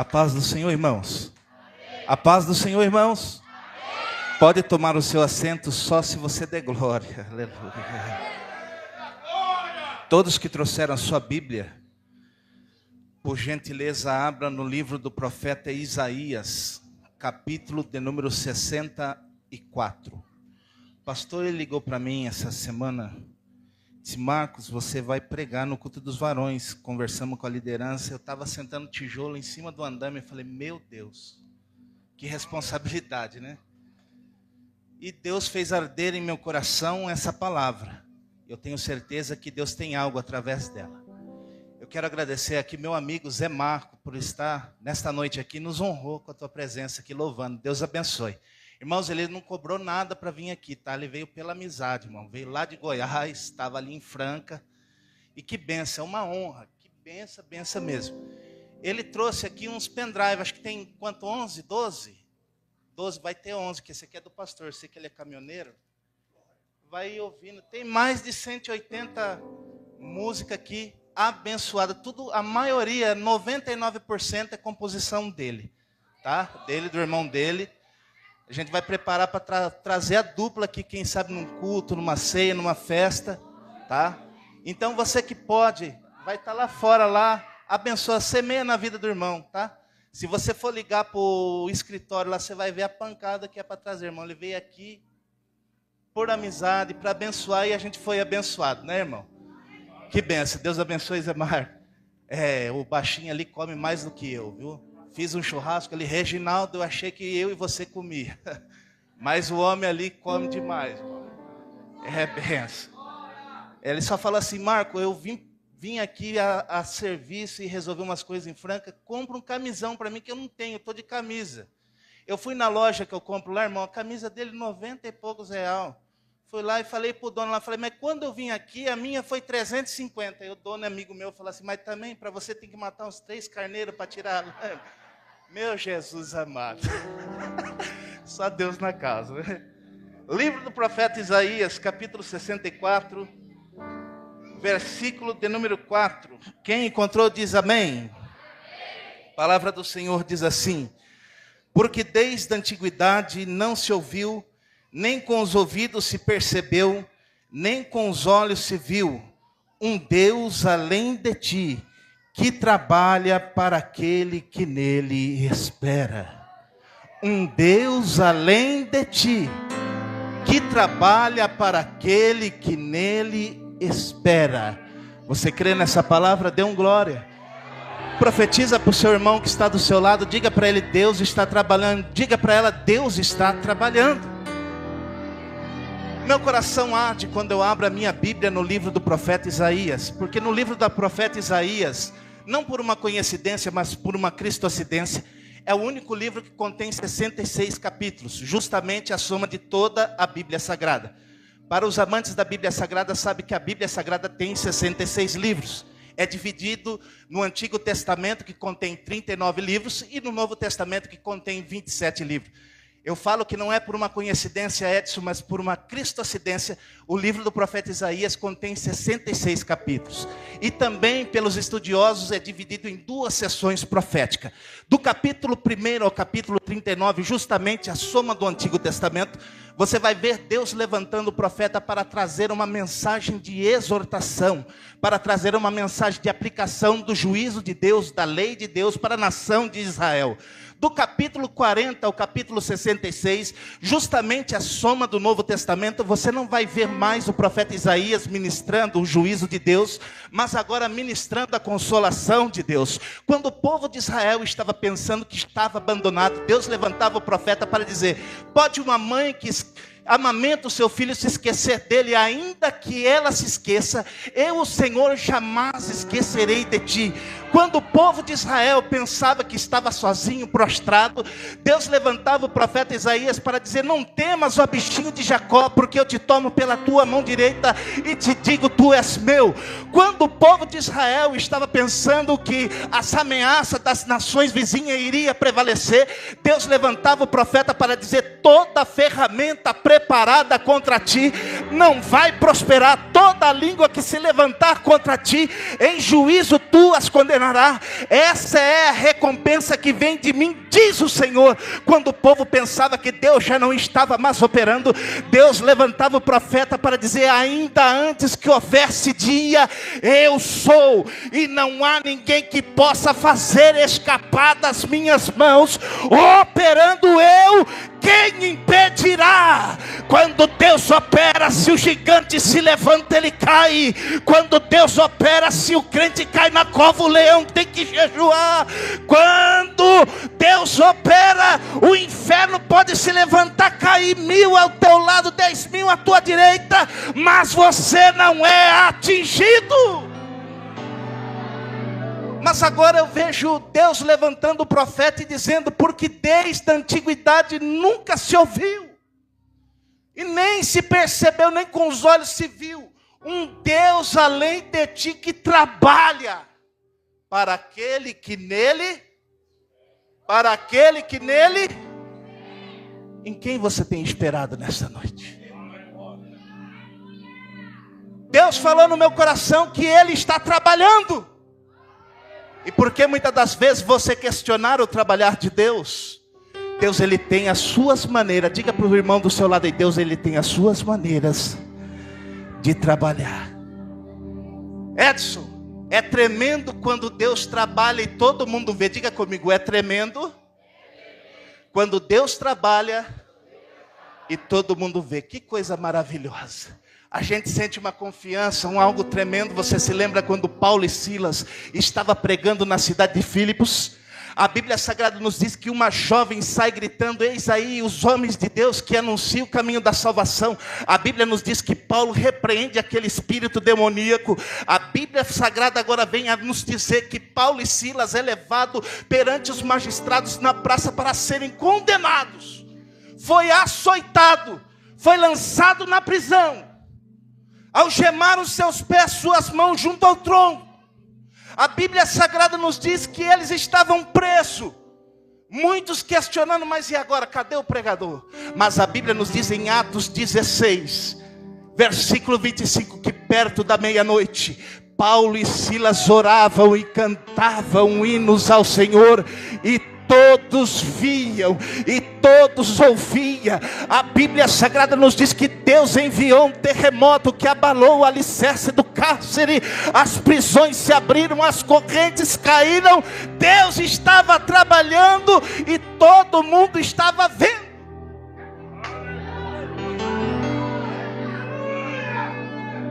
A paz do Senhor, irmãos. A paz do Senhor, irmãos. Pode tomar o seu assento só se você der glória. Aleluia. Todos que trouxeram a sua Bíblia, por gentileza, abra no livro do profeta Isaías, capítulo de número 64. O pastor ele ligou para mim essa semana, disse: Marcos, você vai pregar no culto dos varões. Conversamos com a liderança, eu estava sentando tijolo em cima do andame e falei: meu Deus, que responsabilidade, né? E Deus fez arder em meu coração essa palavra. Eu tenho certeza que Deus tem algo através dela. Eu quero agradecer aqui meu amigo Zé Marco por estar nesta noite aqui, nos honrou com a tua presença aqui louvando. Deus abençoe. Irmãos, ele não cobrou nada para vir aqui, tá? Ele veio pela amizade, irmão. Veio lá de Goiás, estava ali em Franca. E que benção, é uma honra. Que benção, benção mesmo. Ele trouxe aqui uns pendrive, acho que tem quanto? 11, 12? 12, vai ter 11, que esse aqui é do pastor. Sei que ele é caminhoneiro. Vai ouvindo. Tem mais de 180 músicas aqui abençoadas. Tudo, a maioria, 99% é composição dele. Tá? Dele, do irmão dele. A gente vai preparar para trazer a dupla aqui, quem sabe num culto, numa ceia, numa festa, tá? Então você que pode, vai estar lá fora, lá, abençoa, semeia na vida do irmão, tá? Se você for ligar para o escritório lá, você vai ver a pancada que é para trazer, irmão. Ele veio aqui por amizade, para abençoar, e a gente foi abençoado, né, irmão? Que benção, Deus abençoe, Zé Mar. O baixinho ali come mais do que eu, viu? Fiz um churrasco ali, Reginaldo, eu achei que eu e você comia. Mas o homem ali come demais. É benção. Ele só fala assim: Marco, eu vim aqui a serviço e resolver umas coisas em Franca. Compra um camisão para mim que eu não tenho, eu estou de camisa. Eu fui na loja que eu compro lá, irmão, a camisa dele 90 e poucos real. Fui lá e falei para o dono lá, falei: mas quando eu vim aqui, a minha foi 350. E o dono, amigo meu, falou assim: mas também para você tem que matar uns 3 carneiros para tirar a lã. Meu Jesus amado. Só Deus na casa, né? Livro do profeta Isaías, capítulo 64, versículo de número 4. Quem encontrou diz amém. A palavra do Senhor diz assim: porque desde a antiguidade não se ouviu, nem com os ouvidos se percebeu, nem com os olhos se viu, um Deus além de ti, que trabalha para aquele que nele espera. Um Deus além de ti, que trabalha para aquele que nele espera. Você crê nessa palavra? Dê um glória. Profetiza para o seu irmão que está do seu lado, diga para ele: Deus está trabalhando. Diga para ela: Deus está trabalhando. Meu coração arde quando eu abro a minha Bíblia no livro do profeta Isaías, porque no livro do profeta Isaías, não por uma coincidência, mas por uma cristocidência, é o único livro que contém 66 capítulos, justamente a soma de toda a Bíblia Sagrada. Para os amantes da Bíblia Sagrada, sabe que a Bíblia Sagrada tem 66 livros. É dividido no Antigo Testamento, que contém 39 livros, e no Novo Testamento, que contém 27 livros. Eu falo que não é por uma coincidência, Edson, mas por uma cristocidência. O livro do profeta Isaías contém 66 capítulos. E também, pelos estudiosos, é dividido em 2 sessões proféticas. Do capítulo 1 ao capítulo 39, justamente a soma do Antigo Testamento, você vai ver Deus levantando o profeta para trazer uma mensagem de exortação, para trazer uma mensagem de aplicação do juízo de Deus, da lei de Deus para a nação de Israel. Do capítulo 40 ao capítulo 66, justamente a soma do Novo Testamento, você não vai ver mais o profeta Isaías ministrando o juízo de Deus, mas agora ministrando a consolação de Deus. Quando o povo de Israel estava pensando que estava abandonado, Deus levantava o profeta para dizer: pode uma mãe que amamenta o seu filho se esquecer dele, ainda que ela se esqueça, eu, o Senhor, jamais esquecerei de ti. Quando o povo de Israel pensava que estava sozinho, prostrado, Deus levantava o profeta Isaías para dizer: não temas, ó bichinho de Jacó, porque eu te tomo pela tua mão direita e te digo: tu és meu. Quando o povo de Israel estava pensando que essa ameaça das nações vizinhas iria prevalecer, Deus levantava o profeta para dizer: toda ferramenta preparada contra ti, não vai prosperar. Toda língua que se levantar contra ti, em juízo tu as condenarás. Essa é a recompensa que vem de mim, diz o Senhor. Quando o povo pensava que Deus já não estava mais operando, Deus levantava o profeta para dizer: ainda antes que houvesse dia, eu sou, e não há ninguém que possa fazer escapar das minhas mãos. Operando eu, quem impedirá? Quando Deus opera, se o gigante se levanta, ele cai. Quando Deus opera, se o crente cai na cova, o leão tem que jejuar. Quando Deus opera, o inferno pode se levantar, cair 1000 ao teu lado, 10.000 à tua direita, mas você não é atingido. Mas agora eu vejo Deus levantando o profeta e dizendo: porque desde a antiguidade nunca se ouviu, e nem se percebeu, nem com os olhos se viu, um Deus além de ti que trabalha para aquele que nele, em quem você tem esperado nesta noite? Deus falou no meu coração que Ele está trabalhando. E porque muitas das vezes você questionar o trabalhar de Deus, Deus ele tem as suas maneiras. Diga para o irmão do seu lado aí: Deus ele tem as suas maneiras de trabalhar. Edson, é tremendo quando Deus trabalha e todo mundo vê. Diga comigo: é tremendo quando Deus trabalha e todo mundo vê. Que coisa maravilhosa. A gente sente uma confiança, algo tremendo. Você se lembra quando Paulo e Silas estavam pregando na cidade de Filipos? A Bíblia Sagrada nos diz que uma jovem sai gritando: eis aí os homens de Deus que anunciam o caminho da salvação. A Bíblia nos diz que Paulo repreende aquele espírito demoníaco. A Bíblia Sagrada agora vem a nos dizer que Paulo e Silas é levado perante os magistrados na praça para serem condenados. Foi açoitado, foi lançado na prisão, algemaram seus pés, suas mãos junto ao tronco. A Bíblia Sagrada nos diz que eles estavam presos. Muitos questionando: mas e agora? Cadê o pregador? Mas a Bíblia nos diz em Atos 16, versículo 25, que perto da meia-noite, Paulo e Silas oravam e cantavam hinos ao Senhor, e todos viam e todos ouviam. A Bíblia Sagrada nos diz que Deus enviou um terremoto que abalou o alicerce do cárcere. As prisões se abriram, as correntes caíram. Deus estava trabalhando e todo mundo estava vendo.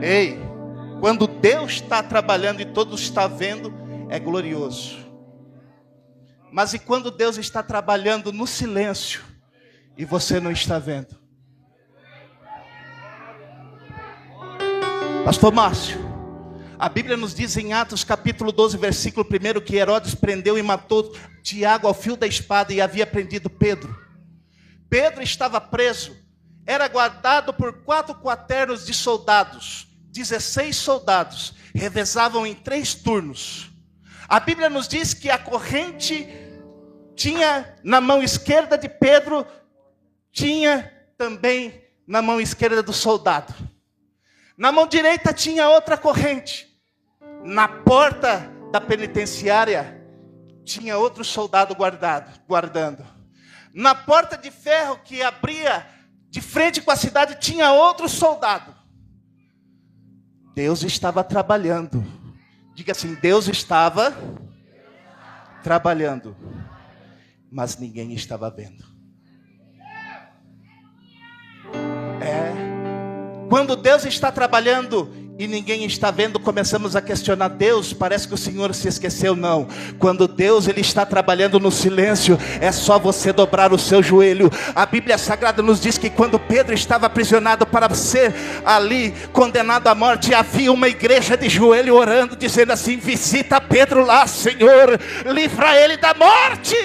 Ei, quando Deus está trabalhando e todos estão vendo, é glorioso. Mas e quando Deus está trabalhando no silêncio e você não está vendo? Pastor Márcio, a Bíblia nos diz em Atos capítulo 12, versículo 1, que Herodes prendeu e matou Tiago ao fio da espada e havia prendido Pedro. Pedro estava preso, era guardado por 4 quaternos de soldados. 16 soldados revezavam em 3 turnos. A Bíblia nos diz que a corrente tinha na mão esquerda de Pedro, tinha também na mão esquerda do soldado. Na mão direita tinha outra corrente. Na porta da penitenciária tinha outro soldado guardando. Na porta de ferro que abria de frente com a cidade tinha outro soldado. Deus estava trabalhando. Diga assim: Deus estava trabalhando, mas ninguém estava vendo. Quando Deus está trabalhando e ninguém está vendo, começamos a questionar: Deus, parece que o Senhor se esqueceu. Não, quando Deus ele está trabalhando no silêncio, é só você dobrar o seu joelho. A Bíblia Sagrada nos diz que quando Pedro estava aprisionado para ser ali condenado à morte, havia uma igreja de joelho orando, dizendo assim: visita Pedro lá, Senhor, livra ele da morte.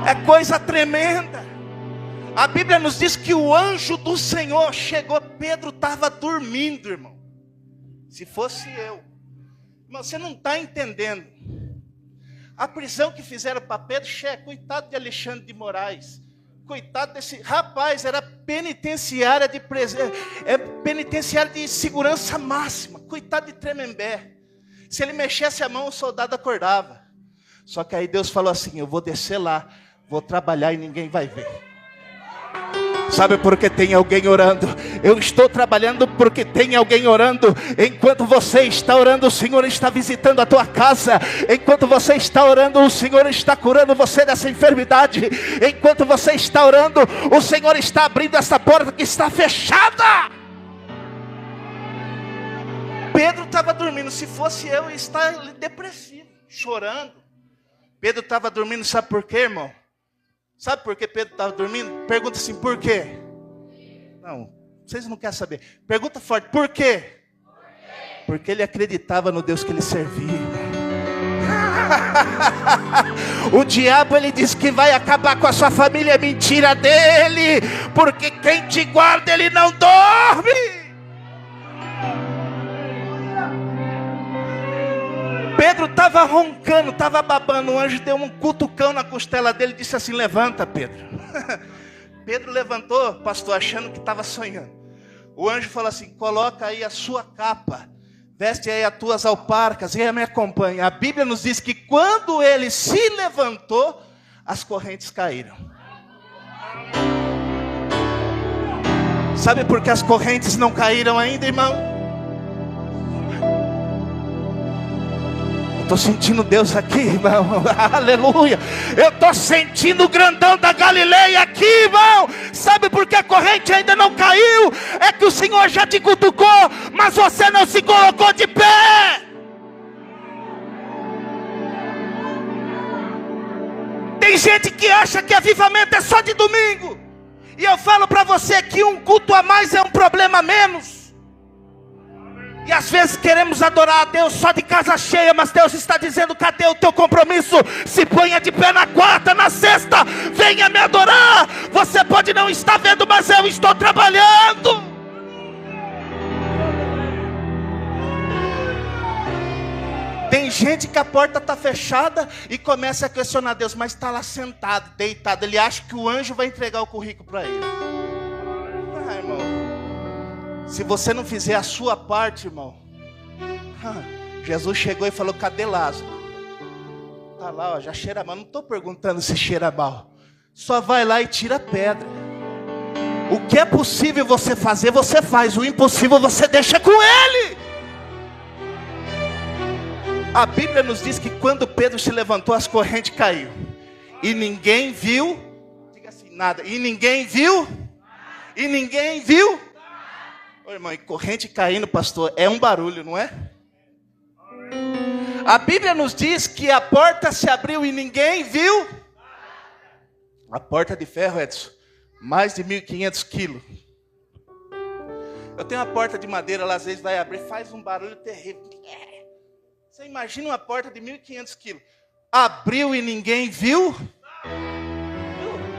É coisa tremenda. A Bíblia nos diz que o anjo do Senhor chegou. Pedro estava dormindo, irmão. Se fosse eu, irmão, você não está entendendo. A prisão que fizeram para Pedro, coitado de Alexandre de Moraes. Coitado desse rapaz, era penitenciária penitenciária de segurança máxima. Coitado de Tremembé. Se ele mexesse a mão, o soldado acordava. Só que aí Deus falou assim: eu vou descer lá, vou trabalhar e ninguém vai ver. Sabe por que tem alguém orando? Eu estou trabalhando porque tem alguém orando. Enquanto você está orando, o Senhor está visitando a tua casa. Enquanto você está orando, o Senhor está curando você dessa enfermidade. Enquanto você está orando, o Senhor está abrindo essa porta que está fechada. Pedro estava dormindo. Se fosse eu estaria depressivo, chorando. Pedro estava dormindo, sabe por quê, irmão? Sabe por que Pedro estava dormindo? Pergunta assim, por quê? Não, vocês não querem saber. Pergunta forte, por quê? Porque ele acreditava no Deus que ele servia. O diabo, ele diz que vai acabar com a sua família, é mentira dele. Porque quem te guarda, ele não dorme. Pedro estava roncando, estava babando. O anjo deu um cutucão na costela dele e disse assim: levanta, Pedro. Pedro levantou, pastor, achando que estava sonhando. O anjo falou assim: coloca aí a sua capa, veste aí as tuas alparcas e aí me acompanha. A Bíblia nos diz que quando ele se levantou, as correntes caíram. Sabe por que as correntes não caíram ainda, irmão? Estou sentindo Deus aqui, irmão. Aleluia. Eu estou sentindo o grandão da Galileia aqui, irmão. Sabe por que a corrente ainda não caiu? É que o Senhor já te cutucou, mas você não se colocou de pé. Tem gente que acha que avivamento é só de domingo. E eu falo para você que um culto a mais é um problema a menos. E às vezes queremos adorar a Deus só de casa cheia, mas Deus está dizendo: cadê o teu compromisso? Se ponha de pé na quarta, na sexta, venha me adorar. Você pode não estar vendo, mas eu estou trabalhando. Tem gente que a porta está fechada e começa a questionar Deus, mas está lá sentado, deitado. Ele acha que o anjo vai entregar o currículo para ele. Ah, irmão. Se você não fizer a sua parte, irmão. Jesus chegou e falou: cadê Lázaro? Está lá, ó, já cheira mal. Não estou perguntando se cheira mal. Só vai lá e tira a pedra. O que é possível você fazer, você faz. O impossível você deixa com ele. A Bíblia nos diz que quando Pedro se levantou, as correntes caíram. E ninguém viu. Diga assim, nada. E ninguém viu. E ninguém viu. Ô, irmão, e corrente caindo, pastor, é um barulho, não é? A Bíblia nos diz que a porta se abriu e ninguém viu. A porta de ferro, Edson, mais de 1.500 quilos. Eu tenho uma porta de madeira lá, às vezes vai abrir, faz um barulho terrível. Você imagina uma porta de 1.500 quilos. Abriu e ninguém viu.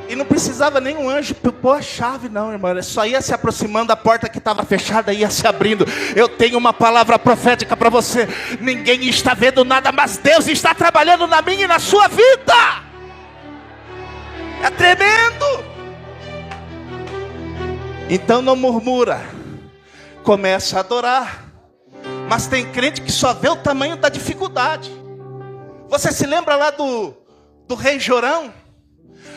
E não precisava nem um anjo pôr a chave, não, irmão. Ele só ia se aproximando da porta que estava fechada, ia se abrindo. Eu tenho uma palavra profética para você. Ninguém está vendo nada, mas Deus está trabalhando na minha e na sua vida. É tremendo. Então não murmura. Começa a adorar. Mas tem crente que só vê o tamanho da dificuldade. Você se lembra lá do rei Jorão?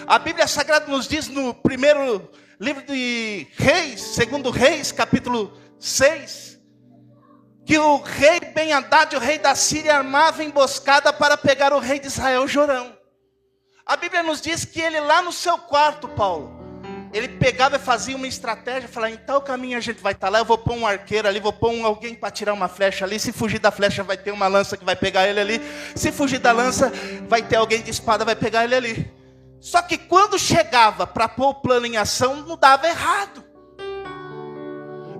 A Bíblia Sagrada nos diz no primeiro livro de Reis, segundo Reis, capítulo 6, que o rei Ben-Hadad, o rei da Síria, armava emboscada para pegar o rei de Israel, Jorão. A Bíblia nos diz que ele lá no seu quarto, Paulo, ele pegava e fazia uma estratégia, falava: em tal caminho a gente vai estar lá, eu vou pôr um arqueiro ali, vou pôr alguém para tirar uma flecha ali, se fugir da flecha vai ter uma lança que vai pegar ele ali, se fugir da lança vai ter alguém de espada, vai pegar ele ali. Só que quando chegava para pôr o plano em ação, não dava errado.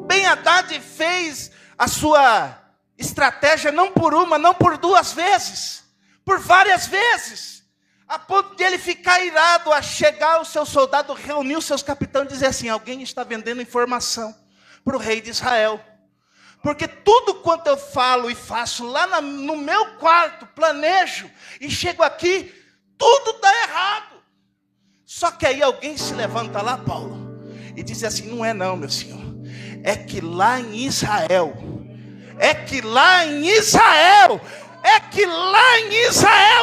Ben-Hadad fez a sua estratégia não por uma, não por duas vezes, por várias vezes, a ponto de ele ficar irado, a chegar o seu soldado, reunir os seus capitães e dizer assim: alguém está vendendo informação para o rei de Israel. Porque tudo quanto eu falo e faço lá no meu quarto, planejo, e chego aqui, tudo dá errado. Só que aí alguém se levanta lá, Paulo, e diz assim: não é não, meu senhor. É que lá em Israel,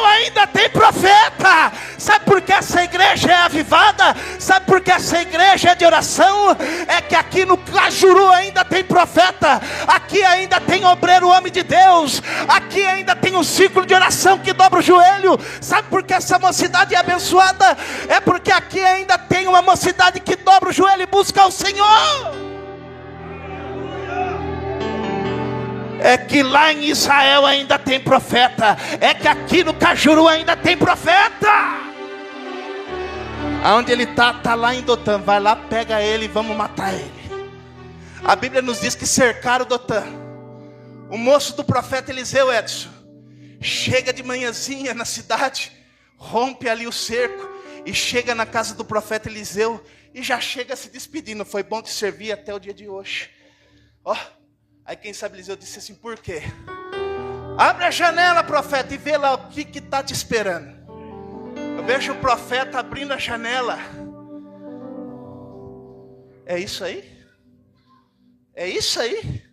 ainda tem profeta. Sabe por que essa igreja é avivada? Sabe por que essa igreja é de oração? É que aqui no Cajuru ainda tem profeta. Aqui ainda tem obreiro, homem de Deus. Aqui ainda tem um ciclo de oração que dobra o joelho. Sabe por que essa mocidade é abençoada? É porque aqui ainda tem uma mocidade que dobra o joelho e busca o Senhor. É que lá em Israel ainda tem profeta. É que aqui no Cajuru ainda tem profeta. Aonde ele está lá em Dotã. Vai lá, pega ele e vamos matar ele. A Bíblia nos diz que cercaram Dotã. O moço do profeta Eliseu, Edson, chega de manhãzinha na cidade, rompe ali o cerco e chega na casa do profeta Eliseu e já chega se despedindo. Foi bom te servir até o dia de hoje. Ó. Aí quem sabe Eliseu disse assim: por quê? Abre a janela, profeta, e vê lá o que está te esperando. Eu vejo o profeta abrindo a janela. É isso aí? É isso aí?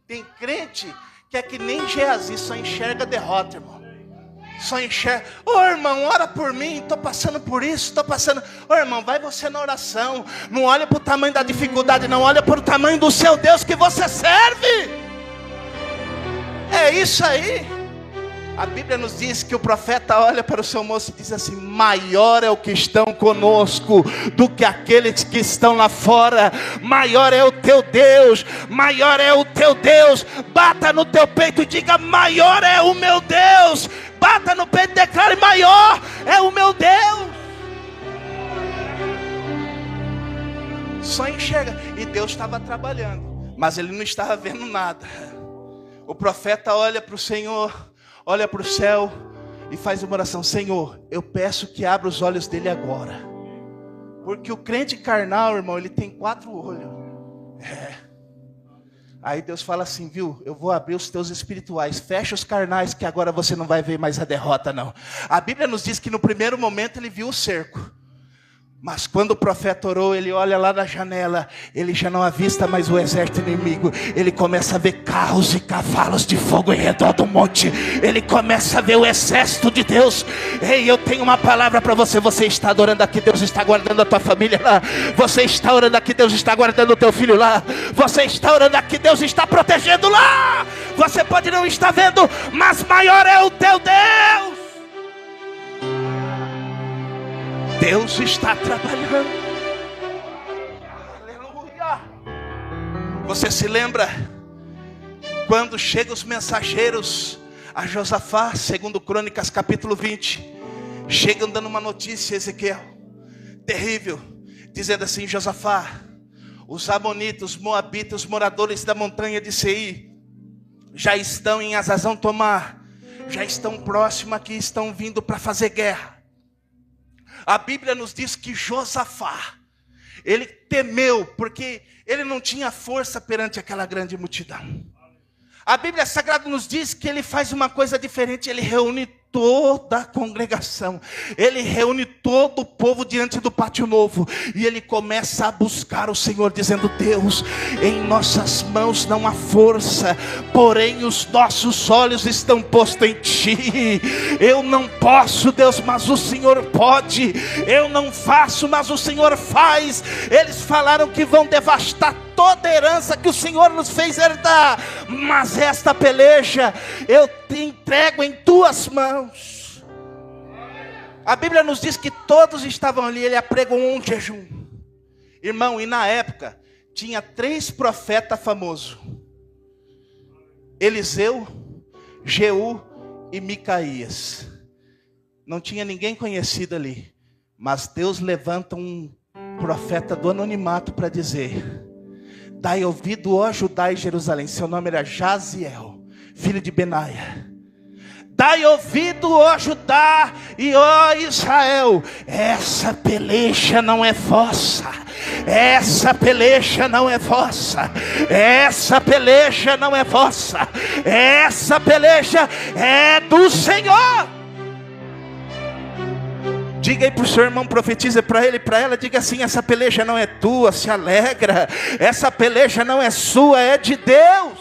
Tem crente que é que nem Geazi, só enxerga derrota, irmão. Só enxerga. Ô irmão, ora por mim, estou passando por isso, estou passando. Ô irmão, vai você na oração. Não olha para o tamanho da dificuldade, não. Olha para o tamanho do seu Deus que você serve. É isso aí. A Bíblia nos diz que o profeta olha para o seu moço e diz assim: maior é o que estão conosco do que aqueles que estão lá fora. Maior é o teu Deus. Maior é o teu Deus. Bata no teu peito e diga: maior é o meu Deus. Bata no peito e declare: maior é o meu Deus. Só enxerga. E Deus estava trabalhando, mas ele não estava vendo nada. O profeta olha para o Senhor, olha para o céu e faz uma oração: Senhor, eu peço que abra os olhos dele agora. Porque o crente carnal, irmão, ele tem 4 olhos. Aí Deus fala assim: viu, eu vou abrir os teus espirituais. Fecha os carnais que agora você não vai ver mais a derrota não. A Bíblia nos diz que no primeiro momento ele viu o cerco. Mas quando o profeta orou, ele olha lá na janela, ele já não avista mais o exército inimigo. Ele começa a ver carros e cavalos de fogo em redor do monte. Ele começa a ver o exército de Deus. Ei, eu tenho uma palavra para você. Você está adorando aqui, Deus está guardando a tua família lá. Você está orando aqui, Deus está guardando o teu filho lá. Você está orando aqui, Deus está protegendo lá. Você pode não estar vendo, mas maior é o teu Deus. Deus está trabalhando. Aleluia. Você se lembra quando chegam os mensageiros a Josafá, segundo Crônicas capítulo 20, chegam dando uma notícia, Ezequiel, terrível, dizendo assim: Josafá, os amonitas, os moabitas, os moradores da montanha de Seir já estão em Azazão Tomar, já estão próximos aqui, estão vindo para fazer guerra. A Bíblia nos diz que Josafá, ele temeu, porque ele não tinha força perante aquela grande multidão. A Bíblia Sagrada nos diz que ele faz uma coisa diferente, ele reúne toda a congregação, ele reúne todo o povo diante do pátio novo, e ele começa a buscar o Senhor, dizendo: Deus, em nossas mãos não há força, porém os nossos olhos estão postos em Ti. Eu não posso, Deus, mas o Senhor pode. Eu não faço, mas o Senhor faz. Eles falaram que vão devastar toda a herança que o Senhor nos fez herdar, mas esta peleja eu te entrego em tuas mãos. A Bíblia nos diz que todos estavam ali. Ele apregou um jejum, irmão, e na época tinha 3 profetas famosos: Eliseu, Jeú e Micaías. Não tinha ninguém conhecido ali, mas Deus levanta um profeta do anonimato para dizer: dai ouvido, ó Judá e Jerusalém. Seu nome era Jaziel, filho de Benaia. Dai ouvido, ó Judá e ó Israel, essa peleja não é vossa. Essa peleja não é vossa. Essa peleja não é vossa. Essa peleja é do Senhor. Diga aí para o seu irmão, profetiza para ele, para ela, diga assim: essa peleja não é tua, se alegra. Essa peleja não é sua, é de Deus.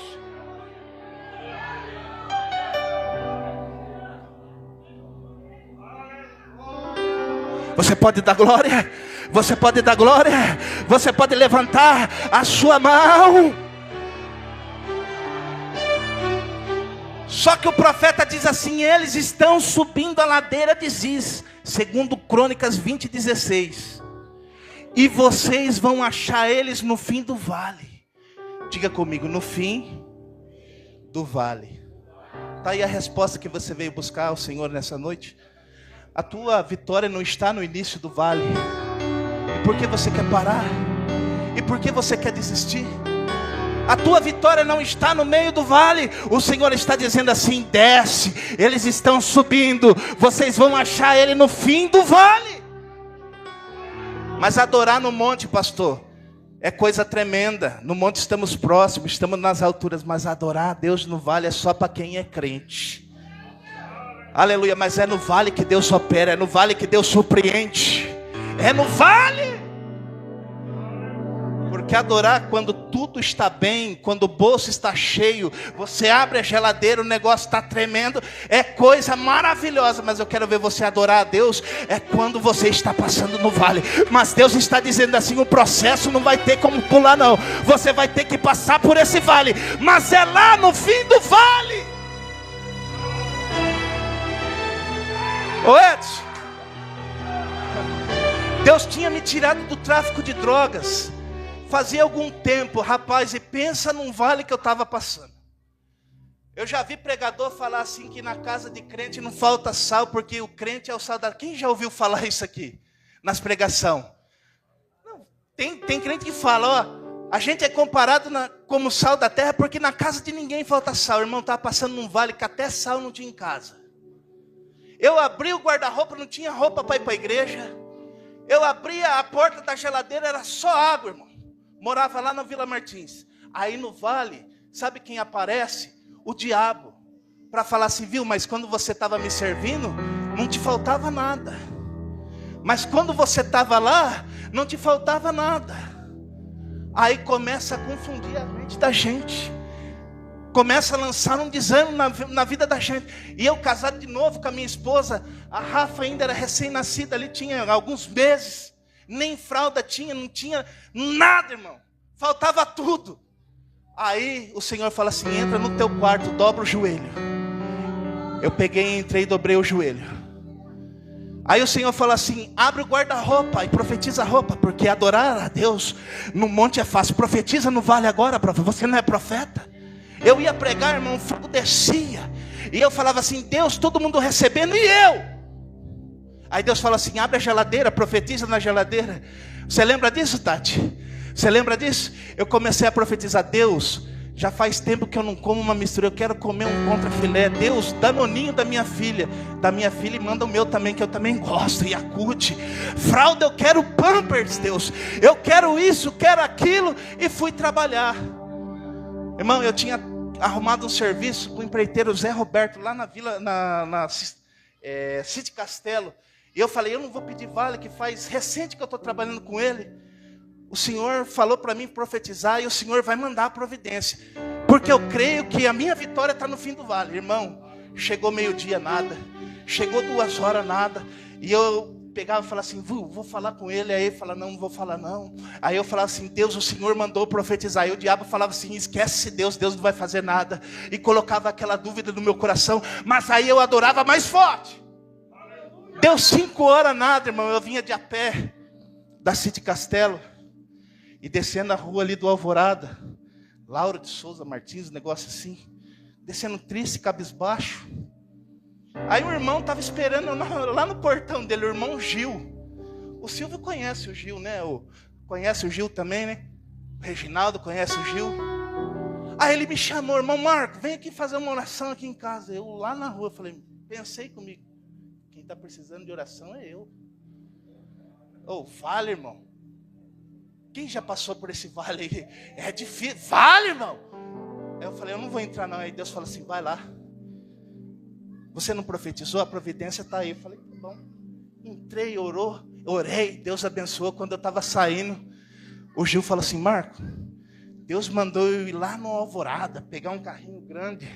Você pode dar glória, você pode dar glória, você pode levantar a sua mão. Só que o profeta diz assim: eles estão subindo a ladeira de Ziz, segundo Crônicas 20:16. E vocês vão achar eles no fim do vale. Diga comigo: no fim do vale. Está aí a resposta que você veio buscar ao Senhor nessa noite. A tua vitória não está no início do vale. E por que você quer parar? E por que você quer desistir? A tua vitória não está no meio do vale. O Senhor está dizendo assim: desce, eles estão subindo, vocês vão achar ele no fim do vale. Mas adorar no monte, pastor, é coisa tremenda. No monte estamos próximos, estamos nas alturas, mas adorar a Deus no vale é só para quem é crente. Aleluia, mas é no vale que Deus opera, é no vale que Deus surpreende. É no vale. Porque adorar quando tudo está bem, quando o bolso está cheio, você abre a geladeira, o negócio está tremendo, é coisa maravilhosa. Mas eu quero ver você adorar a Deus é quando você está passando no vale. Mas Deus está dizendo assim: o processo não vai ter como pular não, você vai ter que passar por esse vale, mas é lá no fim do vale. Ô Edson, Deus tinha me tirado do tráfico de drogas fazia algum tempo, rapaz, e pensa num vale que eu estava passando. Eu já vi pregador falar assim, que na casa de crente não falta sal, porque o crente é o sal da... Quem já ouviu falar isso aqui, nas pregação? Não, tem crente que fala, ó, a gente é comparado como sal da terra, porque na casa de ninguém falta sal. O irmão estava passando num vale que até sal não tinha em casa. Eu abri o guarda-roupa, não tinha roupa para ir para a igreja. Eu abria a porta da geladeira, era só água, irmão. Morava lá na Vila Martins. Aí no vale, sabe quem aparece? O diabo. Para falar assim: viu, mas quando você estava me servindo, não te faltava nada. Mas quando você estava lá, não te faltava nada. Aí começa a confundir a mente da gente. Começa a lançar um desânimo na vida da gente. E eu casado de novo com a minha esposa. A Rafa ainda era recém-nascida, ali tinha alguns meses. Nem fralda tinha, não tinha nada, irmão. Faltava tudo. Aí o Senhor fala assim: entra no teu quarto, dobra o joelho. Eu peguei, entrei e dobrei o joelho. Aí o Senhor fala assim: abre o guarda-roupa e profetiza a roupa, porque adorar a Deus no monte é fácil. Profetiza no vale agora, você não é profeta? Eu ia pregar, irmão, o fogo descia. E eu falava assim: Deus, todo mundo recebendo, e eu? Aí Deus fala assim: abre a geladeira, profetiza na geladeira. Você lembra disso, Tati? Você lembra disso? Eu comecei a profetizar: Deus, já faz tempo que eu não como uma mistura, eu quero comer um contrafilé. Deus, danoninho da minha filha, e manda o meu também, que eu também gosto, Yakult. Fralda, eu quero Pampers, Deus. Eu quero isso, quero aquilo. E fui trabalhar. Irmão, eu tinha arrumado um serviço com o empreiteiro Zé Roberto, lá na vila, City Castelo. E eu falei: eu não vou pedir vale, que faz recente que eu estou trabalhando com ele. O Senhor falou para mim profetizar, e o Senhor vai mandar a providência. Porque eu creio que a minha vitória está no fim do vale. Irmão, chegou meio-dia, nada. Chegou 2 horas, nada. E eu pegava e falava assim: vou falar com ele. Aí ele falava: não vou falar não. Aí eu falava assim: Deus, o Senhor mandou profetizar. Aí o diabo falava assim: esquece Deus não vai fazer nada. E colocava aquela dúvida no meu coração. Mas aí eu adorava mais forte. Deu 5 horas, nada, irmão. Eu vinha de a pé da City Castelo e descendo a rua ali do Alvorada, Laura de Souza Martins, um negócio assim, descendo triste, cabisbaixo. Aí o irmão estava esperando lá no portão dele, o irmão Gil. O Silvio conhece o Gil, né? Conhece o Gil também, né? O Reginaldo conhece o Gil. Aí ele me chamou: irmão Marco, vem aqui fazer uma oração aqui em casa. Eu lá na rua falei, pensei comigo: quem está precisando de oração é eu. Vale, irmão. Quem já passou por esse vale aí? É difícil. Vale, irmão. Aí eu falei: eu não vou entrar não. Aí Deus falou assim: vai lá. Você não profetizou? A providência está aí. Eu falei: tá bom. Entrei, orei, Deus abençoou. Quando eu estava saindo, o Gil falou assim: Marco, Deus mandou eu ir lá no Alvorada, pegar um carrinho grande.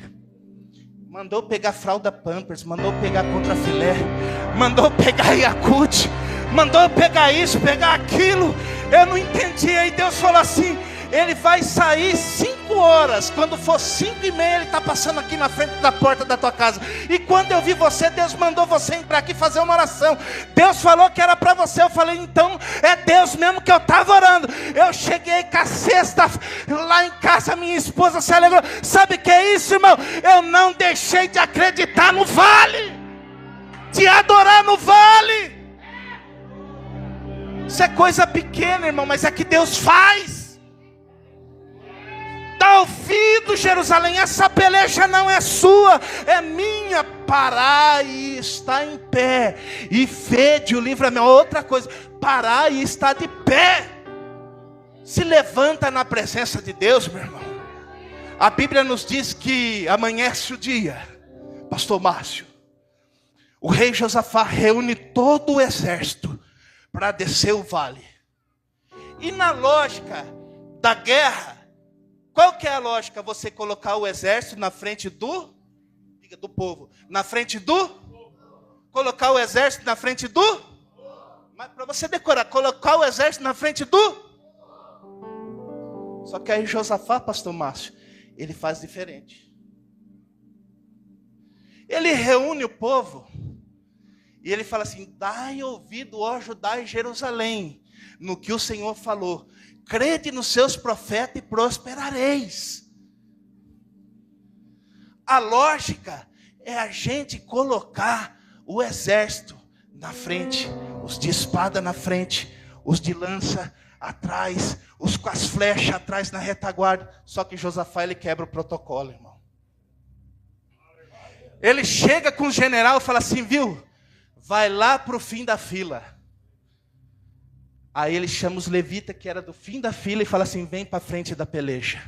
Mandou pegar fralda Pampers, mandou pegar contrafilé, mandou pegar Yakult, mandou pegar isso, pegar aquilo. Eu não entendi. Aí Deus falou assim: ele vai sair 5 horas. Quando for 5h30, ele está passando aqui na frente da porta da tua casa. E quando eu vi você, Deus mandou você entrar aqui fazer uma oração. Deus falou que era para você. Eu falei: então é Deus mesmo que eu estava orando. Eu cheguei com a cesta lá em casa, minha esposa se alegrou. Sabe o que é isso, irmão? Eu não deixei de acreditar no vale, de adorar no vale. Isso é coisa pequena, irmão, mas é que Deus faz. Dá ouvido, Jerusalém, essa peleja não é sua, é minha. Parai e está em pé, e vede o livramento. Outra coisa, parai e está de pé. Se levanta na presença de Deus, meu irmão. A Bíblia nos diz que amanhece o dia, pastor Márcio, o rei Josafá reúne todo o exército para descer o vale. E na lógica da guerra, qual que é a lógica? Você colocar o exército na frente do povo, na frente do, colocar o exército na frente do, mas para você decorar, colocar o exército na frente do. Só que aí Josafá, pastor Márcio, ele faz diferente. Ele reúne o povo e ele fala assim: dai ouvido, ó Judá e Jerusalém, no que o Senhor falou. Crede nos seus profetas e prosperareis. A lógica é a gente colocar o exército na frente, os de espada na frente, os de lança atrás, os com as flechas atrás na retaguarda. Só que Josafá, ele quebra o protocolo, irmão. Ele chega com o general e fala assim: viu, vai lá para o fim da fila. Aí ele chama os levitas que era do fim da fila e fala assim: vem para frente da peleja.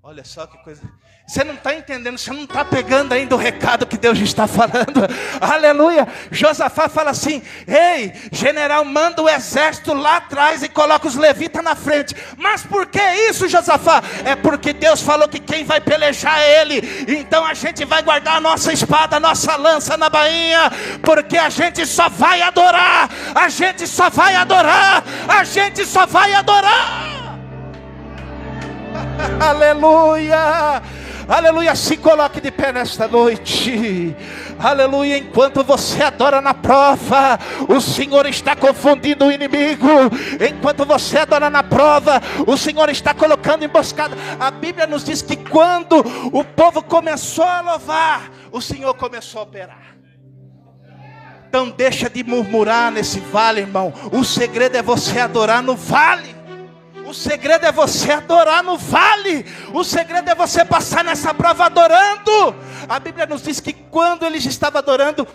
Olha só que coisa. Você não está entendendo, você não está pegando ainda o recado que Deus está falando. Aleluia. Josafá fala assim: ei, general, manda o exército lá atrás e coloca os levitas na frente. Mas por que isso, Josafá? É porque Deus falou que quem vai pelejar é ele. Então a gente vai guardar a nossa espada, a nossa lança na bainha, porque a gente só vai adorar. A gente só vai adorar. A gente só vai adorar. Aleluia. Aleluia, se coloque de pé nesta noite. Aleluia, enquanto você adora na prova, o Senhor está confundindo o inimigo. Enquanto você adora na prova, o Senhor está colocando emboscada. A Bíblia nos diz que quando o povo começou a louvar, o Senhor começou a operar. Então deixa de murmurar nesse vale, irmão. O segredo é você adorar no vale. O segredo é você adorar no vale. O segredo é você passar nessa prova adorando. A Bíblia nos diz que quando eles estavam adorando,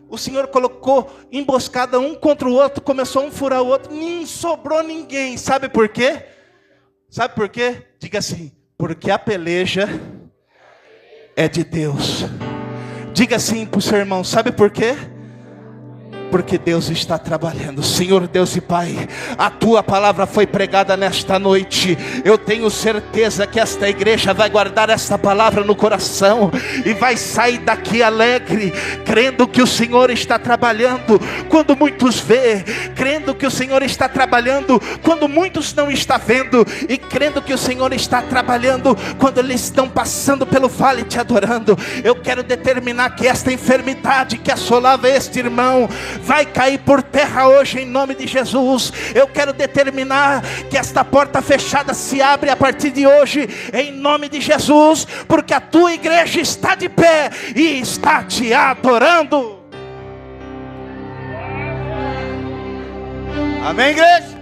o Senhor colocou emboscada um contra o outro, começou um furar o outro, nem sobrou ninguém. Sabe por quê? Sabe por quê? Diga assim: porque a peleja é de Deus. Diga assim para o seu irmão: sabe por quê? Porque Deus está trabalhando. Senhor Deus e Pai, a Tua palavra foi pregada nesta noite. Eu tenho certeza que esta igreja vai guardar esta palavra no coração e vai sair daqui alegre, crendo que o Senhor está trabalhando quando muitos vê, crendo que o Senhor está trabalhando quando muitos não estão vendo, e crendo que o Senhor está trabalhando quando eles estão passando pelo vale te adorando. Eu quero determinar que esta enfermidade que assolava este irmão vai cair por terra hoje em nome de Jesus. Eu quero determinar que esta porta fechada se abre a partir de hoje em nome de Jesus, porque a tua igreja está de pé e está te adorando. Amém, igreja?